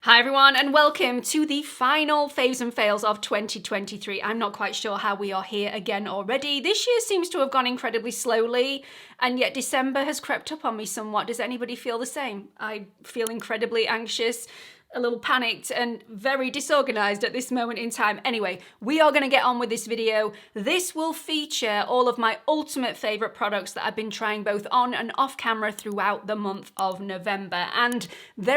Hi everyone and welcome to the final faves and fails of 2023. I'm not quite sure how we are here again already. This year seems to have gone incredibly slowly and yet December has crept up on me somewhat. Does anybody feel the same? I feel incredibly anxious, a little panicked and very disorganized at this moment in time. Anyway, we are going to get on with this video. This will feature all of my ultimate favorite products that I've been trying both on and off camera throughout the month of November. And it's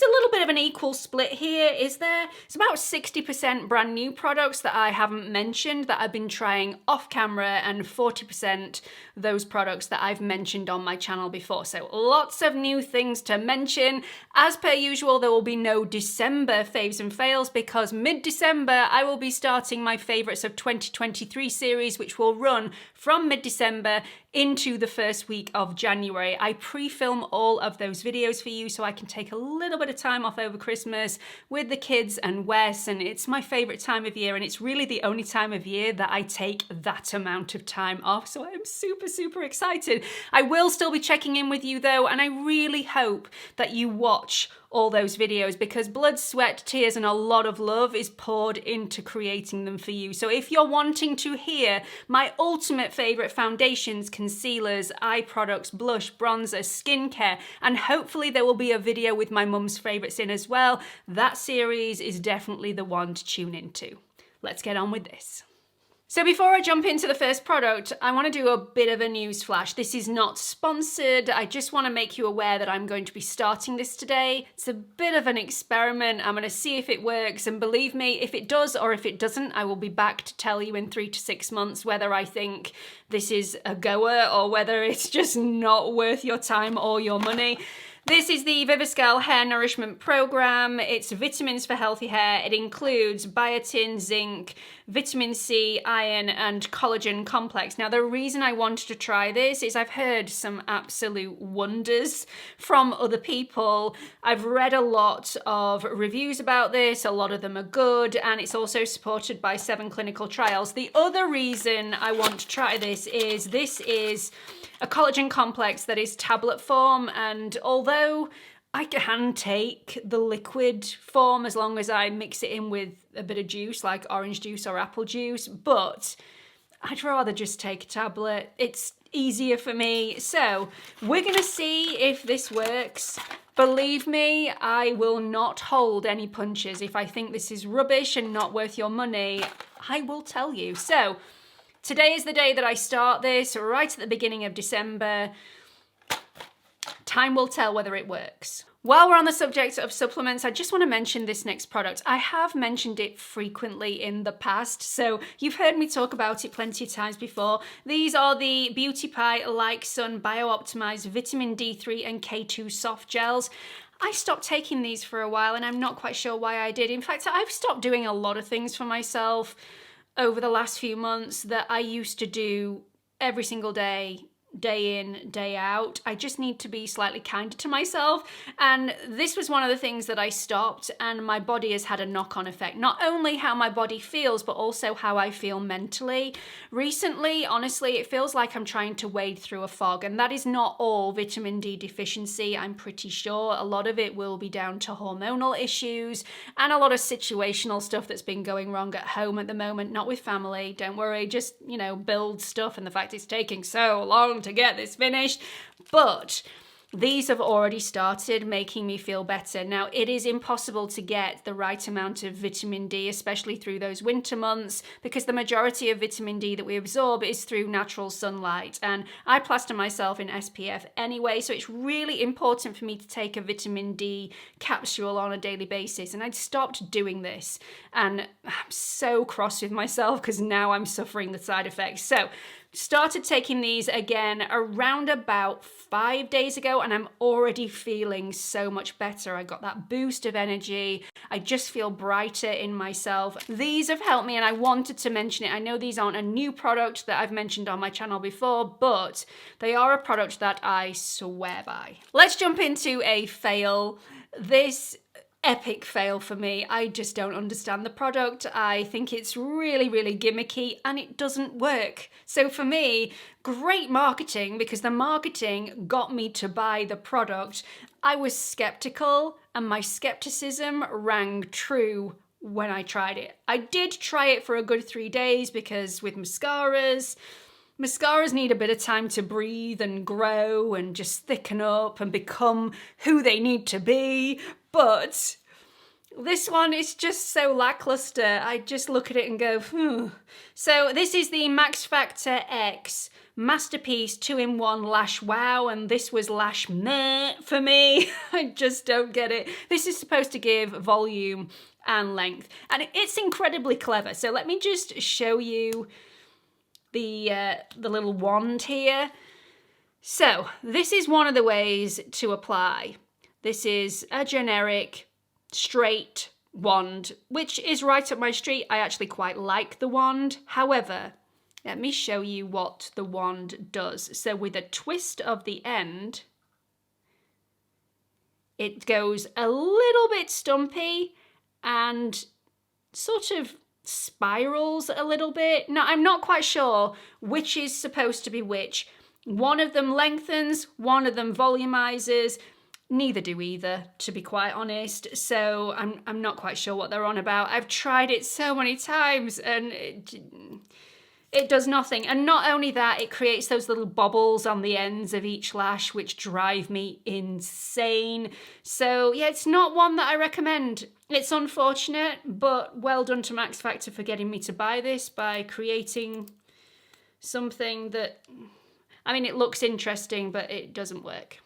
a little bit of an equal split here, is there? It's about 60% brand new products that I haven't mentioned that I've been trying off camera and 40% those products that I've mentioned on my channel before. So lots of new things to mention. As per usual, there will be no December faves and fails because mid-December I will be starting my favorites of 2023 series, which will run from mid-December into the first week of January. I pre-film all of those videos for you so I can take a little bit of time off over Christmas with the kids and Wes, and it's my favorite time of year and it's really the only time of year that I take that amount of time off, so I'm super excited. I will still be checking in with you though, and I really hope that you watch all those videos because blood, sweat, tears and a lot of love is poured into creating them for you. So if you're wanting to hear my ultimate favorite foundations, concealers, eye products, blush, bronzer, skincare, and hopefully there will be a video with my mum's favorites in as well, that series is definitely the one to tune into. Let's get on with this. So before I jump into the first product, I want to do a bit of a news flash. This is not sponsored. I just want to make you aware that I'm going to be starting this today. It's a bit of an experiment. I'm going to see if it works, and believe me, if it does or if it doesn't, I will be back to tell you in 3 to 6 months whether I think this is a goer or whether it's just not worth your time or your money. This is the Viviscal Hair Nourishment Program. It's vitamins for healthy hair. It includes biotin, zinc, vitamin C, iron, and collagen complex. Now, the reason I wanted to try this is I've heard some absolute wonders from other people. I've read a lot of reviews about this. A lot of them are good, and it's also supported by 7 clinical trials. The other reason I want to try this is a collagen complex that is tablet form, and although I can take the liquid form as long as I mix it in with a bit of juice like orange juice or apple juice, but I'd rather just take a tablet. It's easier for me. So we're gonna see if this works. Believe me, I will not hold any punches. If I think this is rubbish and not worth your money, I will tell you. So today is the day that I start this, right at the beginning of December. Time will tell whether it works. While we're on the subject of supplements, I just want to mention this next product. I have mentioned it frequently in the past, so you've heard me talk about it plenty of times before. These are the Beauty Pie Like Sun Bio-Optimized Vitamin D3 and K2 Soft Gels. I stopped taking these for a while and I'm not quite sure why I did. In fact, I've stopped doing a lot of things for myself over the last few months that I used to do every single day, day in, day out. I just need to be slightly kinder to myself. And this was one of the things that I stopped, and my body has had a knock-on effect. Not only how my body feels, but also how I feel mentally. Recently, honestly, it feels like I'm trying to wade through a fog, and that is not all vitamin D deficiency. I'm pretty sure a lot of it will be down to hormonal issues and a lot of situational stuff that's been going wrong at home at the moment, not with family. Don't worry, just, build stuff and the fact it's taking so long to get this finished, but these have already started making me feel better. Now, it is impossible to get the right amount of vitamin D, especially through those winter months, because the majority of vitamin D that we absorb is through natural sunlight, and I plaster myself in SPF anyway, so it's really important for me to take a vitamin D capsule on a daily basis, and I'd stopped doing this, and I'm so cross with myself because now I'm suffering the side effects. So started taking these again around about 5 days ago, and I'm already feeling so much better. I got that boost of energy. I just feel brighter in myself. These have helped me, and I wanted to mention it. I know these aren't a new product that I've mentioned on my channel before, but they are a product that I swear by. Let's jump into a fail. This epic fail for me. I just don't understand the product. I think it's really, really gimmicky and it doesn't work. So for me, great marketing, because the marketing got me to buy the product. I was skeptical and my skepticism rang true when I tried it. I did try it for a good 3 days because with mascaras need a bit of time to breathe and grow and just thicken up and become who they need to be. But this one is just so lackluster. I just look at it and go, So this is the Max Factor X Masterpiece 2-in-1 Lash Wow, and this was Lash Meh for me. I just don't get it. This is supposed to give volume and length, and it's incredibly clever. So let me just show you the little wand here. So this is one of the ways to apply. This is a generic straight wand, which is right up my street. I actually quite like the wand. However, let me show you what the wand does. So with a twist of the end, it goes a little bit stumpy and sort of spirals a little bit. Now, I'm not quite sure which is supposed to be which. One of them lengthens, one of them volumizes. Neither do either, to be quite honest. So I'm not quite sure what they're on about. I've tried it so many times and it does nothing. And not only that, it creates those little bobbles on the ends of each lash, which drive me insane. So yeah, it's not one that I recommend. It's unfortunate, but well done to Max Factor for getting me to buy this by creating something that, I mean, it looks interesting, but it doesn't work.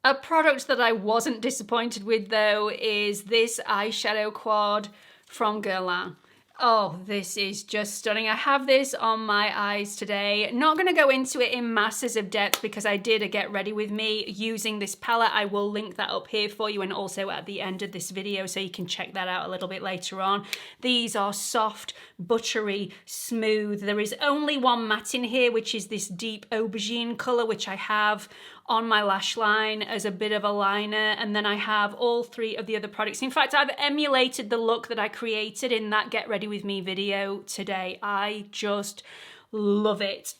A product that I wasn't disappointed with, though, is this eyeshadow quad from Guerlain. Oh, this is just stunning. I have this on my eyes today. Not going to go into it in masses of depth because I did a get ready with me using this palette. I will link that up here for you and also at the end of this video so you can check that out a little bit later on. These are soft, buttery, smooth. There is only one matte in here, which is this deep aubergine colour, which I have on my lash line as a bit of a liner, and then I have all 3 of the other products. In fact, I've emulated the look that I created in that Get Ready With Me video today. I just love it.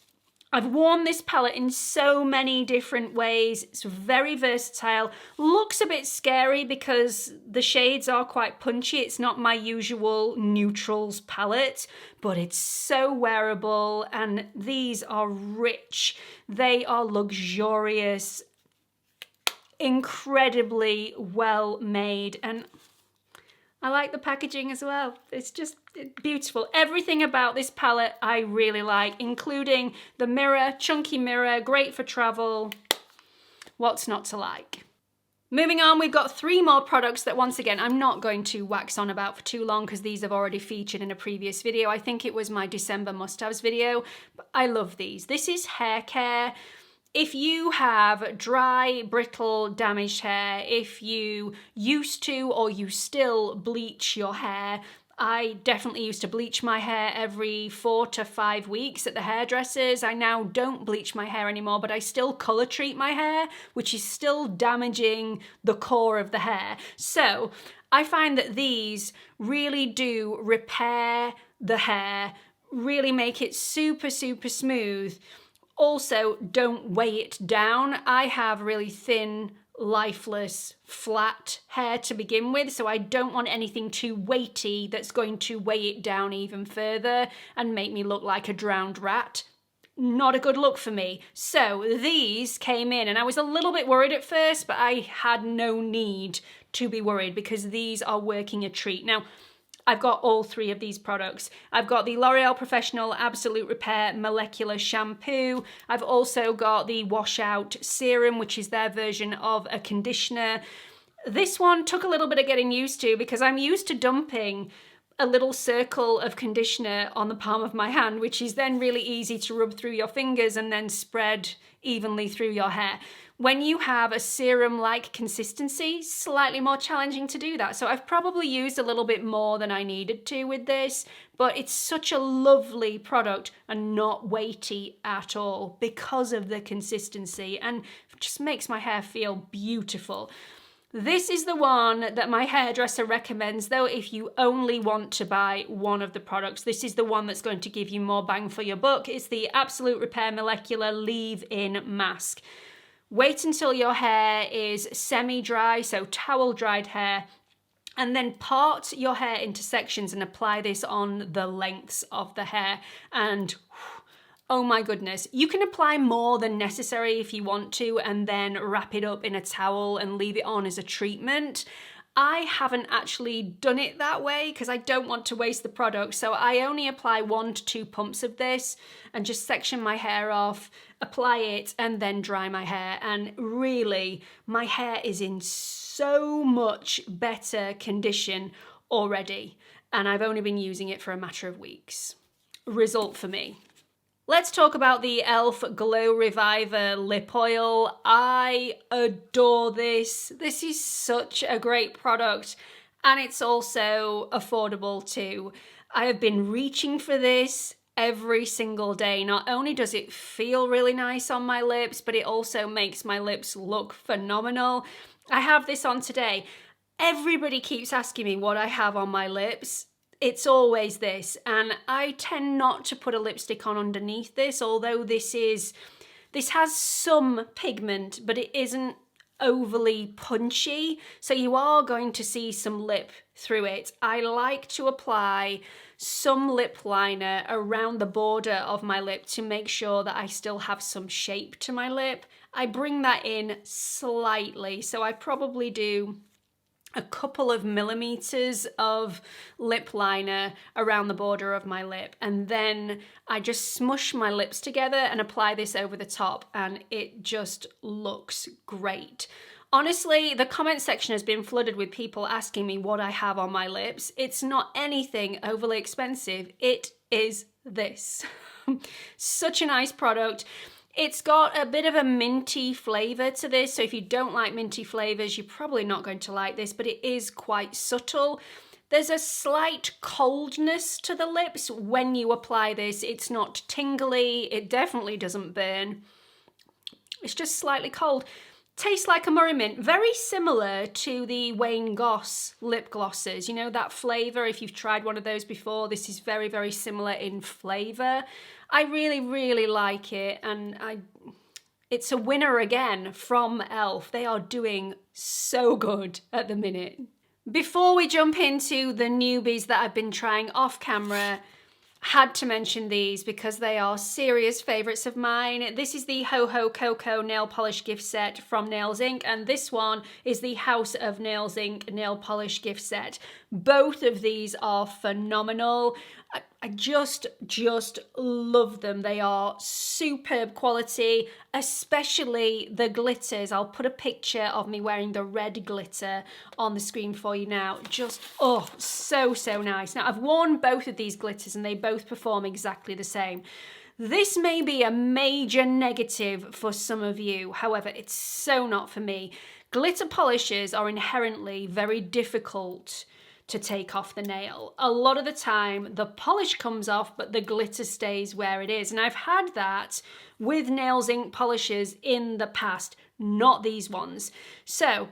I've worn this palette in so many different ways. It's very versatile. Looks a bit scary because the shades are quite punchy. It's not my usual neutrals palette, but it's so wearable and these are rich. They are luxurious, incredibly well made, and I like the packaging as well. It's just beautiful. Everything about this palette I really like, including the mirror, chunky mirror, great for travel. What's not to like? Moving on, we've got 3 more products that, once again, I'm not going to wax on about for too long because these have already featured in a previous video. I think it was my December must-haves video, but I love these. This is hair care. If you have dry, brittle, damaged hair, if you used to or you still bleach your hair, I definitely used to bleach my hair every 4 to 5 weeks at the hairdressers. I now don't bleach my hair anymore, but I still colour treat my hair, which is still damaging the core of the hair. So I find that these really do repair the hair, really make it super, super smooth. Also, don't weigh it down. I have really thin, lifeless, flat hair to begin with, so I don't want anything too weighty that's going to weigh it down even further and make me look like a drowned rat. Not a good look for me. So these came in and I was a little bit worried at first, but I had no need to be worried because these are working a treat. Now, I've got all 3 of these products. I've got the L'Oreal Professional Absolute Repair Molecular Shampoo. I've also got the Washout Serum, which is their version of a conditioner. This one took a little bit of getting used to because I'm used to dumping a little circle of conditioner on the palm of my hand, which is then really easy to rub through your fingers and then spread evenly through your hair. When you have a serum-like consistency, slightly more challenging to do that. So I've probably used a little bit more than I needed to with this, but it's such a lovely product and not weighty at all because of the consistency and just makes my hair feel beautiful. This is the one that my hairdresser recommends, though, if you only want to buy one of the products. This is the one that's going to give you more bang for your buck. It's the Absolute Repair Molecular Leave-In Mask. Wait until your hair is semi-dry, so towel-dried hair, and then part your hair into sections and apply this on the lengths of the hair. And oh my goodness, you can apply more than necessary if you want to and then wrap it up in a towel and leave it on as a treatment. I haven't actually done it that way because I don't want to waste the product, so I only apply 1 to 2 pumps of this and just section my hair off, apply it, and then dry my hair. And really, my hair is in so much better condition already, and I've only been using it for a matter of weeks. Result for me. Let's talk about the e.l.f. Glow Reviver Lip Oil. I adore this. This is such a great product, and it's also affordable too. I have been reaching for this every single day. Not only does it feel really nice on my lips, but it also makes my lips look phenomenal. I have this on today. Everybody keeps asking me what I have on my lips. It's always this, and I tend not to put a lipstick on underneath this, although this has some pigment, but it isn't overly punchy, so you are going to see some lip through it. I like to apply some lip liner around the border of my lip to make sure that I still have some shape to my lip. I bring that in slightly, so I probably do a couple of millimeters of lip liner around the border of my lip, and then I just smush my lips together and apply this over the top, and it just looks great. Honestly, the comment section has been flooded with people asking me what I have on my lips. It's not anything overly expensive. It is this. Such a nice product. It's got a bit of a minty flavour to this, so if you don't like minty flavours, you're probably not going to like this, but it is quite subtle. There's a slight coldness to the lips when you apply this. It's not tingly, it definitely doesn't burn. It's just slightly cold. Tastes like a Murray Mint, very similar to the Wayne Goss lip glosses. You know, that flavour, if you've tried one of those before, this is very, very similar in flavour. I really, really like it, and it's a winner again from e.l.f. They are doing so good at the minute. Before we jump into the newbies that I've been trying off camera, had to mention these because they are serious favourites of mine. This is the Ho Ho Cocoa nail polish gift set from Nails Inc, and this one is the House of Nails Inc nail polish gift set. Both of these are phenomenal. I just love them. They are superb quality, especially the glitters. I'll put a picture of me wearing the red glitter on the screen for you now. Just, oh, so nice. Now, I've worn both of these glitters and they both perform exactly the same. This may be a major negative for some of you. However, it's so not for me. Glitter polishes are inherently very difficult to take off the nail. A lot of the time the polish comes off but the glitter stays where it is, and I've had that with Nails Inc polishes in the past, not these ones. So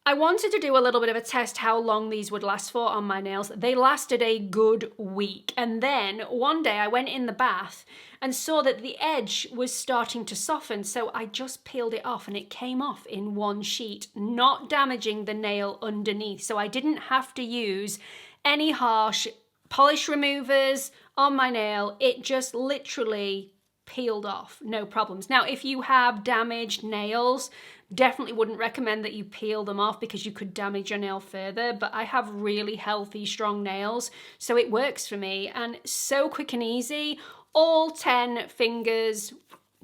I wanted to do a little bit of a test how long these would last for on my nails. They lasted a good week, and then one day I went in the bath and saw that the edge was starting to soften, so I just peeled it off and it came off in one sheet, not damaging the nail underneath. So I didn't have to use any harsh polish removers on my nail. It just literally peeled off, no problems. Now, if you have damaged nails, definitely wouldn't recommend that you peel them off because you could damage your nail further, but I have really healthy, strong nails, so it works for me, and so quick and easy. All 10 fingers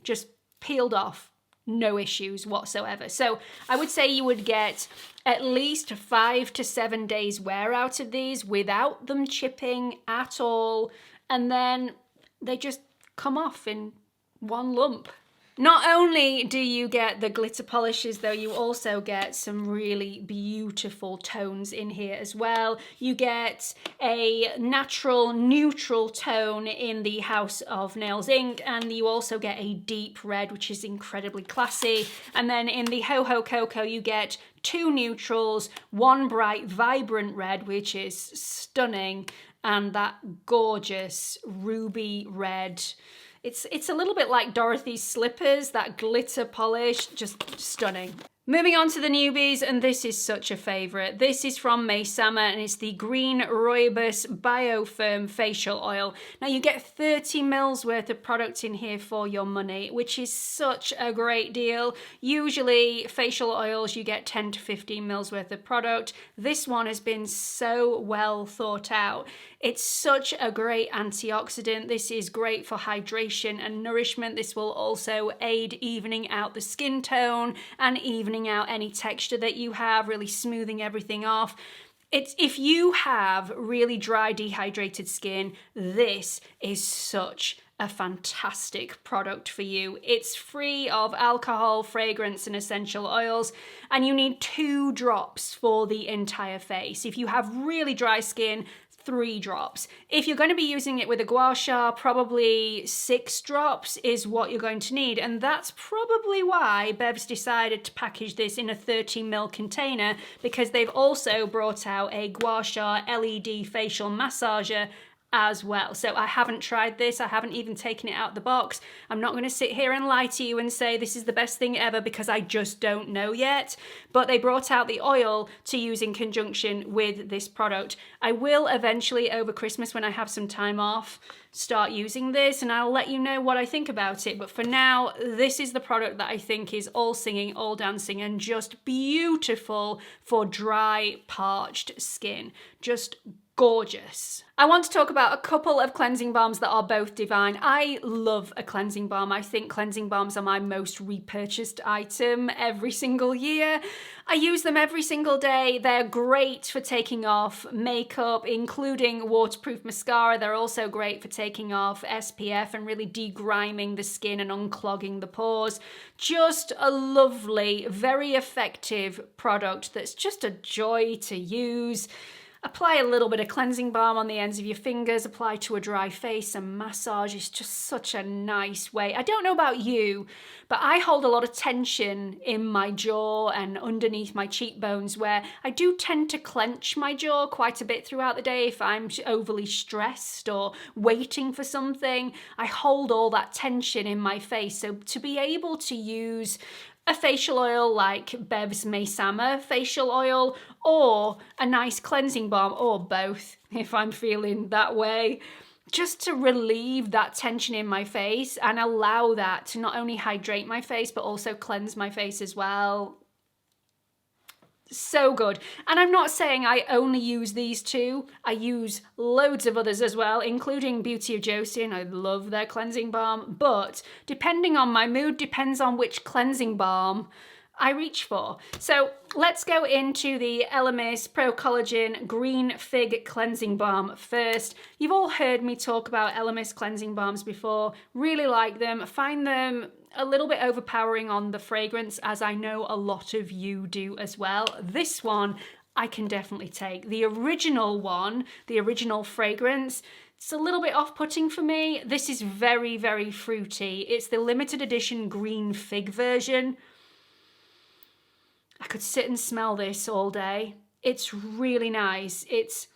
just peeled off, no issues whatsoever. So I would say you would get at least 5 to 7 days wear out of these without them chipping at all, and then they just come off in one lump. Not only do you get the glitter polishes though, you also get some really beautiful tones in here as well. You get a natural neutral tone in the House of Nails ink, and you also get a deep red, which is incredibly classy. And then in the Ho Ho Cocoa, you get 2 neutrals, 1 bright vibrant red, which is stunning, and that gorgeous ruby red. It's a little bit like Dorothy's slippers, that glitter polish, just stunning. Moving on to the newbies, and this is such a favourite. This is from Mascara, and it's the Green Rooibos Biofirm Facial Oil. Now you get 30 mils worth of product in here for your money, which is such a great deal. Usually facial oils you get 10 to 15 mils worth of product. This one has been so well thought out. It's such a great antioxidant. This is great for hydration and nourishment. This will also aid evening out the skin tone and evening out any texture that you have, really smoothing everything off. If you have really dry, dehydrated skin, this is such a fantastic product for you. It's free of alcohol, fragrance, and essential oils, and you need 2 drops for the entire face. If you have really dry skin, 3 drops. If you're going to be using it with a gua sha, probably 6 drops is what you're going to need, and that's probably why Bev's decided to package this in a 30 ml container, because they've also brought out a gua sha LED facial massager as well. So I haven't tried this. I haven't even taken it out of the box. I'm not going to sit here and lie to you and say this is the best thing ever, because I just don't know yet. But they brought out the oil to use in conjunction with this product. I will eventually, over Christmas when I have some time off, start using this, and I'll let you know what I think about it. But for now, this is the product that I think is all singing, all dancing, and just beautiful for dry, parched skin. Just gorgeous. I want to talk about a couple of cleansing balms that are both divine. I love a cleansing balm. I think cleansing balms are my most repurchased item every single year. I use them every single day. They're great for taking off makeup, including waterproof mascara. They're also great for taking off SPF and really degriming the skin and unclogging the pores. Just a lovely, very effective product that's just a joy to use. Apply a little bit of cleansing balm on the ends of your fingers, apply to a dry face, and massage is just such a nice way. I don't know about you, but I hold a lot of tension in my jaw and underneath my cheekbones, where I do tend to clench my jaw quite a bit throughout the day if I'm overly stressed or waiting for something. I hold all that tension in my face, so to be able to use a facial oil like Bev's Mascara facial oil, or a nice cleansing balm, or both if I'm feeling that way, just to relieve that tension in my face and allow that to not only hydrate my face but also cleanse my face as well. So good. And I'm not saying I only use these 2. I use loads of others as well, including Beauty of Josie, and I love their cleansing balm. But depending on my mood, depends on which cleansing balm I reach for. So let's go into the Elemis Pro Collagen Green Fig Cleansing Balm first. You've all heard me talk about Elemis cleansing balms before. Really like them. Find them a little bit overpowering on the fragrance, as I know a lot of you do as well. This one I can definitely take. The original one, the original fragrance, it's a little bit off-putting for me. This is very, very fruity. It's the limited edition green fig version. I could sit and smell this all day. It's really nice. It's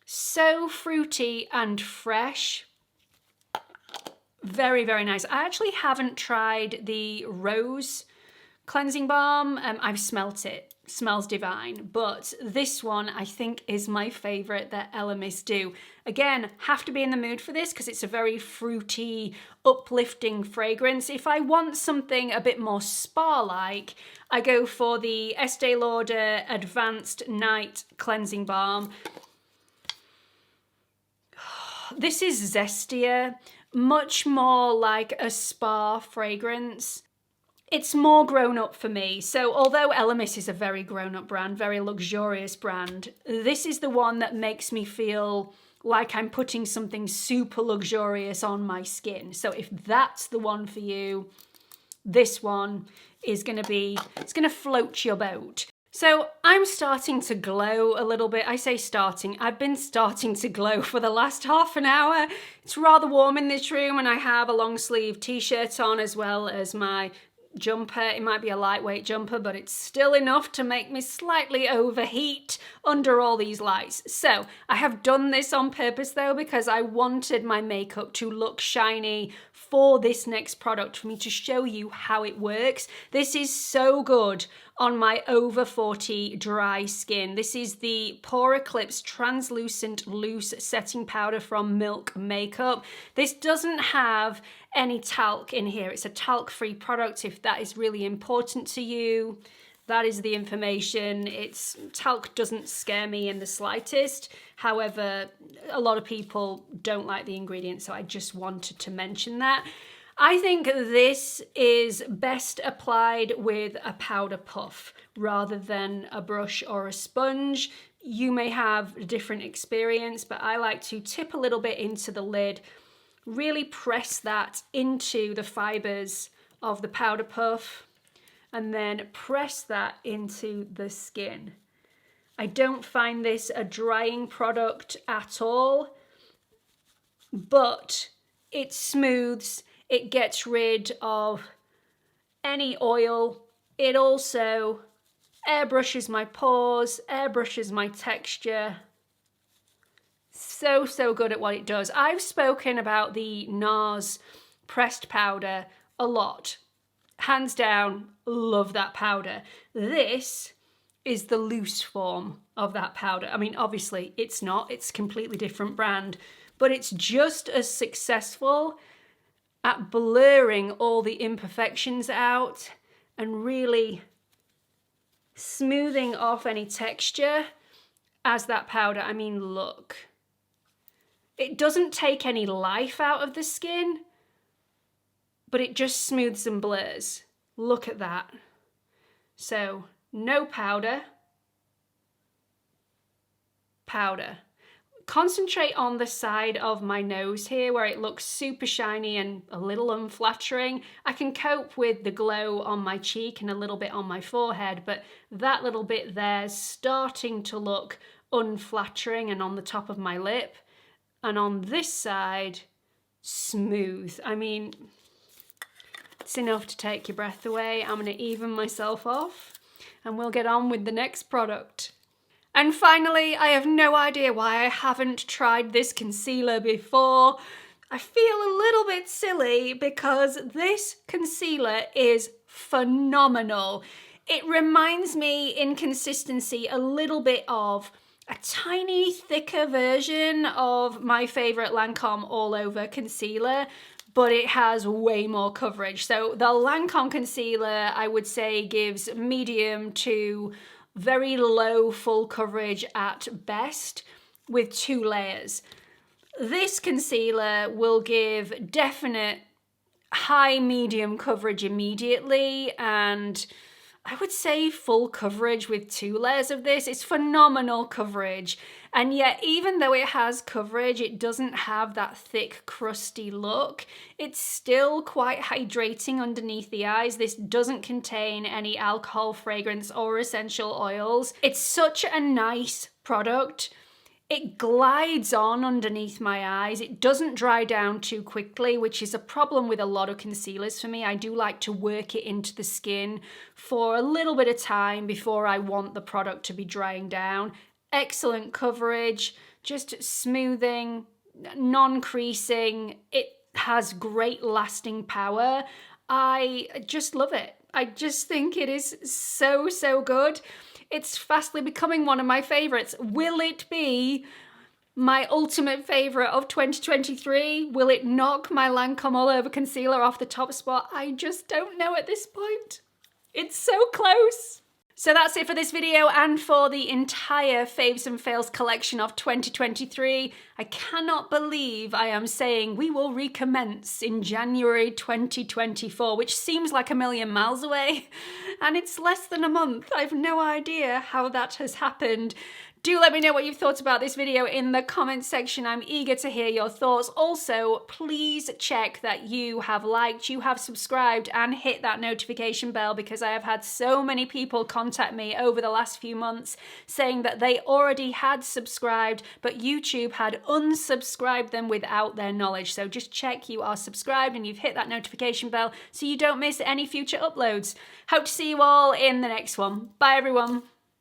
so fruity and fresh. Very, very nice. I actually haven't tried the rose cleansing balm. I've smelt it. Smells divine. But this one I think is my favorite that Elemis do. Again, have to be in the mood for this because it's a very fruity, uplifting fragrance. If I want something a bit more spa-like, I go for the Estee Lauder Advanced Night Cleansing Balm. This is zestier, much more like a spa fragrance. It's more grown up for me. So although Elemis is a very grown up brand, very luxurious brand, this is the one that makes me feel like I'm putting something super luxurious on my skin. So if that's the one for you, this one is gonna be, it's gonna float your boat. So I'm starting to glow a little bit. I say starting, I've been starting to glow for the last half an hour. It's rather warm in this room and I have a long sleeve t-shirt on as well as my jumper. It might be a lightweight jumper, but it's still enough to make me slightly overheat under all these lights. So I have done this on purpose though, because I wanted my makeup to look shiny for this next product, for me to show you how it works. This is so good on my over 40 dry skin. This is the Pore Eclipse Translucent Loose Setting Powder from Milk Makeup. This doesn't have any talc in here. It's a talc-free product if that is really important to you. That is the information. Talc doesn't scare me in the slightest. However, a lot of people don't like the ingredient, so I just wanted to mention that. I think this is best applied with a powder puff rather than a brush or a sponge. You may have a different experience, but I like to tip a little bit into the lid, really press that into the fibers of the powder puff, and then press that into the skin. I don't find this a drying product at all, but it smooths, it gets rid of any oil. It also airbrushes my pores, airbrushes my texture. So, so good at what it does. I've spoken about the NARS pressed powder a lot. Hands down, love that powder. This is the loose form of that powder. I mean, obviously it's not, it's a completely different brand, but it's just as successful at blurring all the imperfections out and really smoothing off any texture as that powder. I mean, look. It doesn't take any life out of the skin, but it just smooths and blurs. Look at that. So, no powder. Powder. Concentrate on the side of my nose here where it looks super shiny and a little unflattering. I can cope with the glow on my cheek and a little bit on my forehead, but that little bit there's starting to look unflattering and on the top of my lip. And on this side, smooth. I mean, it's enough to take your breath away. I'm gonna even myself off and we'll get on with the next product. And finally, I have no idea why I haven't tried this concealer before. I feel a little bit silly because this concealer is phenomenal. It reminds me in consistency a little bit of a tiny thicker version of my favorite Lancome All Over concealer, but it has way more coverage. So the Lancome concealer, I would say, gives medium to very low full coverage at best with 2 layers. This concealer will give definite high medium coverage immediately, and I would say full coverage with 2 layers of this. It's phenomenal coverage. And yet, even though it has coverage, it doesn't have that thick, crusty look. It's still quite hydrating underneath the eyes. This doesn't contain any alcohol, fragrance, or essential oils. It's such a nice product. It glides on underneath my eyes. It doesn't dry down too quickly, which is a problem with a lot of concealers for me. I do like to work it into the skin for a little bit of time before I want the product to be drying down. Excellent coverage, just smoothing, non-creasing. It has great lasting power. I just love it. I just think it is so, so good. It's fastly becoming one of my favorites. Will it be my ultimate favorite of 2023? Will it knock my Lancome All Over concealer off the top spot? I just don't know at this point. It's so close. So that's it for this video and for the entire Faves and Fails collection of 2023. I cannot believe I am saying we will recommence in January 2024, which seems like a million miles away, and it's less than a month. I have no idea how that has happened. Do let me know what you've thought about this video in the comments section. I'm eager to hear your thoughts. Also, please check that you have liked, you have subscribed, and hit that notification bell, because I have had so many people contact me over the last few months saying that they already had subscribed, but YouTube had unsubscribed them without their knowledge. So just check you are subscribed and you've hit that notification bell so you don't miss any future uploads. Hope to see you all in the next one. Bye everyone.